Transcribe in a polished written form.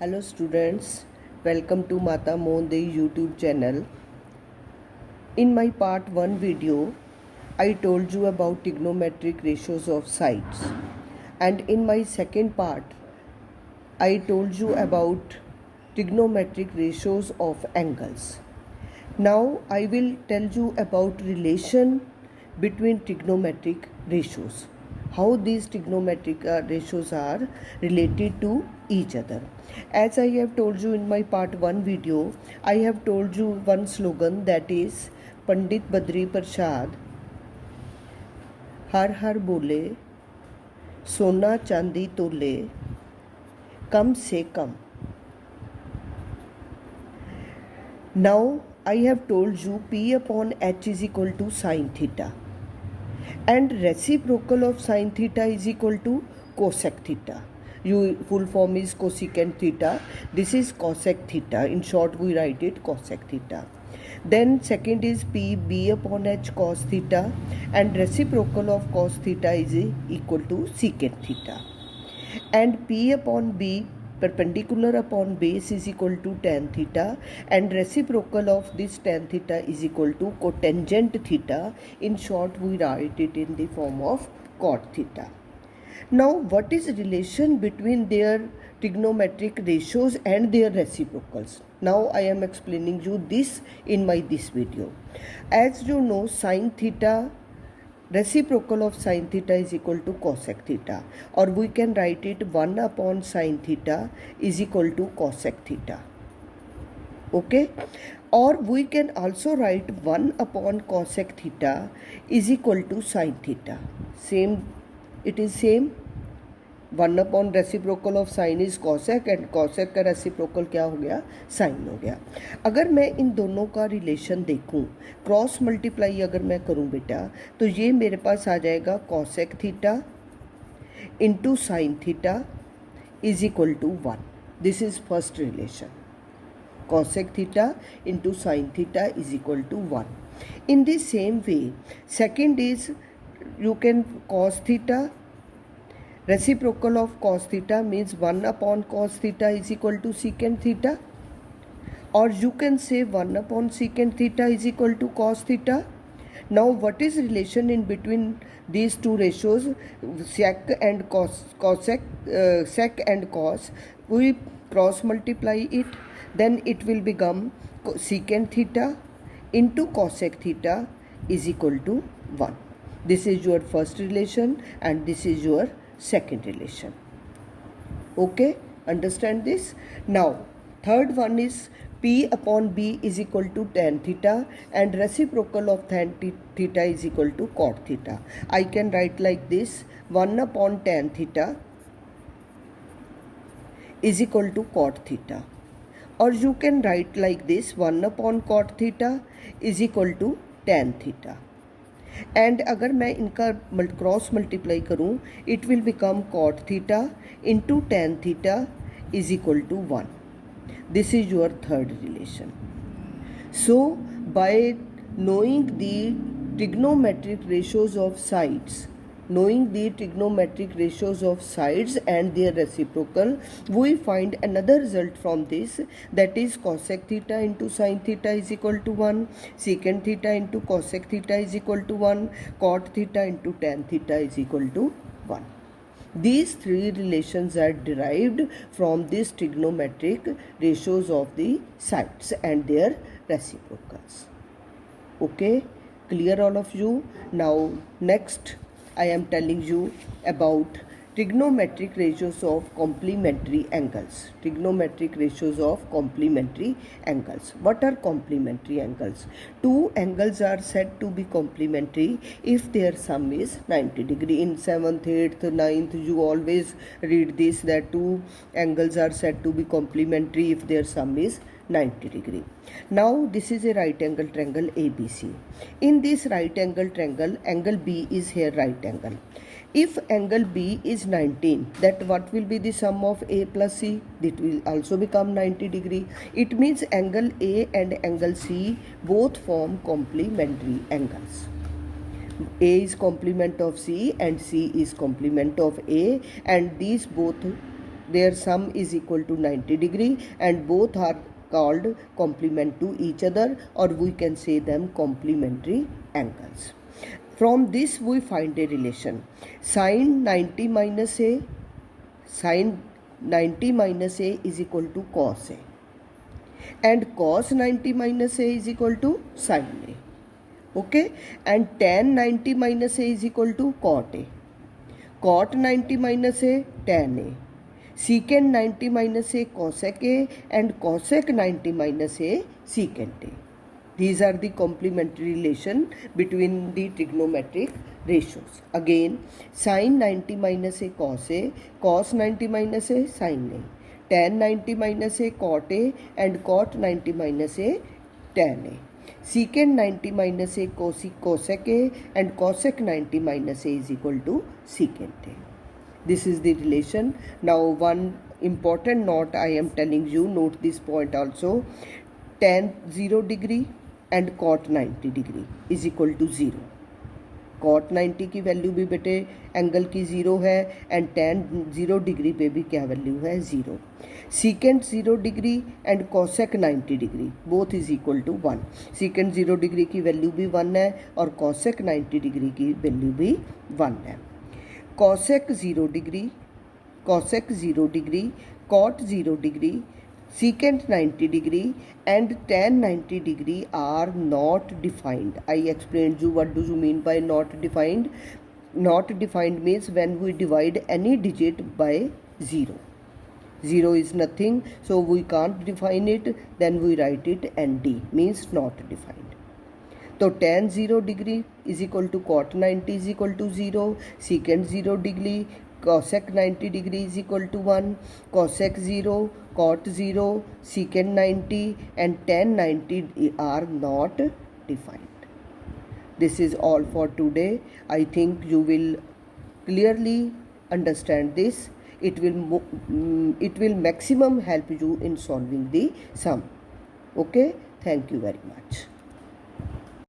Hello students, welcome to Mata Mohan Devi YouTube channel. In my part 1 video, I told you about trigonometric ratios of sides, and in my second part, I told you about trigonometric ratios of angles. Now I will tell you about relation between trigonometric ratios, how these trigonometric ratios are related to each other. As I have told you in my part 1 video, I have told you one slogan, that is Pandit Badri Prasad हर हर बोले सोना चांदी तोले कम से कम. Now I have told you P upon H is equal to sin theta, and reciprocal of sin theta is equal to cosec theta. Full form is cosecant theta. This is cosec theta. In short, we write it cosec theta. Then second is P B upon H cos theta, and reciprocal of cos theta is equal to secant theta. And P upon B perpendicular upon base is equal to tan theta, and reciprocal of this tan theta is equal to cotangent theta. In short, we write it in the form of cot theta. Now, what is relation between their trigonometric ratios and their reciprocals? Now I am explaining you this in this video. As you know, sin theta, reciprocal of sin theta is equal to cosec theta, or we can write it 1 upon sin theta is equal to cosec theta. Okay, or we can also write 1 upon cosec theta is equal to sin theta. Same, it is same. 1 upon reciprocal of sine is cosec, and cosec का reciprocal क्या हो गया, sign हो गया. अगर मैं इन दोनों का रिलेशन देखूं, क्रॉस मल्टीप्लाई अगर मैं करूं बेटा, तो ये मेरे पास आ जाएगा cosec theta into sine theta is equal to 1. This is first relation. cosec theta into sin theta is equal to 1. In the same way, second is you can cos theta, reciprocal of cos theta means 1 upon cos theta is equal to secant theta, or you can say 1 upon secant theta is equal to cos theta. Now what is relation in between these two ratios, sec and cos, sec and cos? We cross multiply it, then it will become secant theta into cosec theta is equal to 1. This is your first relation and this is your second relation. Okay, understand this? Now third one is P upon B is equal to tan theta, and reciprocal of tan theta is equal to cot theta. I can write like this: 1 upon tan theta is equal to cot theta, or you can write like this: 1 upon cot theta is equal to tan theta. And अगर मैं इनका cross multiply करूँ, it will become cot theta into tan theta is equal to 1. This is your third relation. So by knowing the trigonometric ratios of sides, knowing the trigonometric ratios of sides and their reciprocal, we find another result from this, that is cosec theta into sin theta is equal to 1, secant theta into cosec theta is equal to 1, cot theta into tan theta is equal to 1. These three relations are derived from these trigonometric ratios of the sides and their reciprocals. Okay, clear all of you? Now next I am telling you about trigonometric ratios of complementary angles. Trigonometric ratios of complementary angles. What are complementary angles? Two angles are said to be complementary if their sum is 90 degree. In 7th, 8th, 9th, you always read this, that two angles are said to be complementary if their sum is 90 degree. Now this is a right angle triangle ABC. In this right angle triangle, angle B is here right angle. If angle B is 19, that what will be the sum of A plus C? It will also become 90 degree. It means angle A and angle C both form complementary angles. A is complement of C and C is complement of A, and these both their sum is equal to 90 degree, and both are called complement to each other, or we can say them complementary angles. From this we find a relation sin 90 minus a, sin 90 minus a is equal to cos a, and cos 90 minus a is equal to sin a. Okay, and tan 90 minus a is equal to cot a, cot 90 minus a tan a, secant 90 minus a cosec a, and cosec 90 minus a secant a. These are the complementary relation between the trigonometric ratios. Again, sin 90 minus a cos a, cos 90 minus a sin a, tan 90 minus a cot a, and cot 90 minus a tan a. Secant 90 minus a cosec a, and cosec 90 minus a is equal to secant a. This is the relation. Now one important note I am telling you, note this point also. Tan 0 degree and cot 90 degree is equal to 0. cot 90 की value भी बेटे angle की 0 है, and tan 0 degree पे भी क्या value है 0. secant 0 degree and cosec 90 degree both is equal to 1. secant 0 degree की वैल्यू भी 1 है और cosec 90 डिग्री की वैल्यू भी 1 है. cosec 0 degree, cosec 0 degree, cot 0 degree, secant 90 degree and tan 90 degree are not defined. I explained you what do you mean by not defined. Not defined means when we divide any digit by 0. 0 is nothing, so we can't define it, then we write it ND, means not defined. तो tan 0 degree is equal to cot 90 is equal to 0, secant 0 degree, cosec 90 degree is equal to 1, cosec 0, cot 0, secant 90 and tan 90 are not defined. This is all for today. I think you will clearly understand this. It will maximum help you in solving the sum. Okay, thank you very much.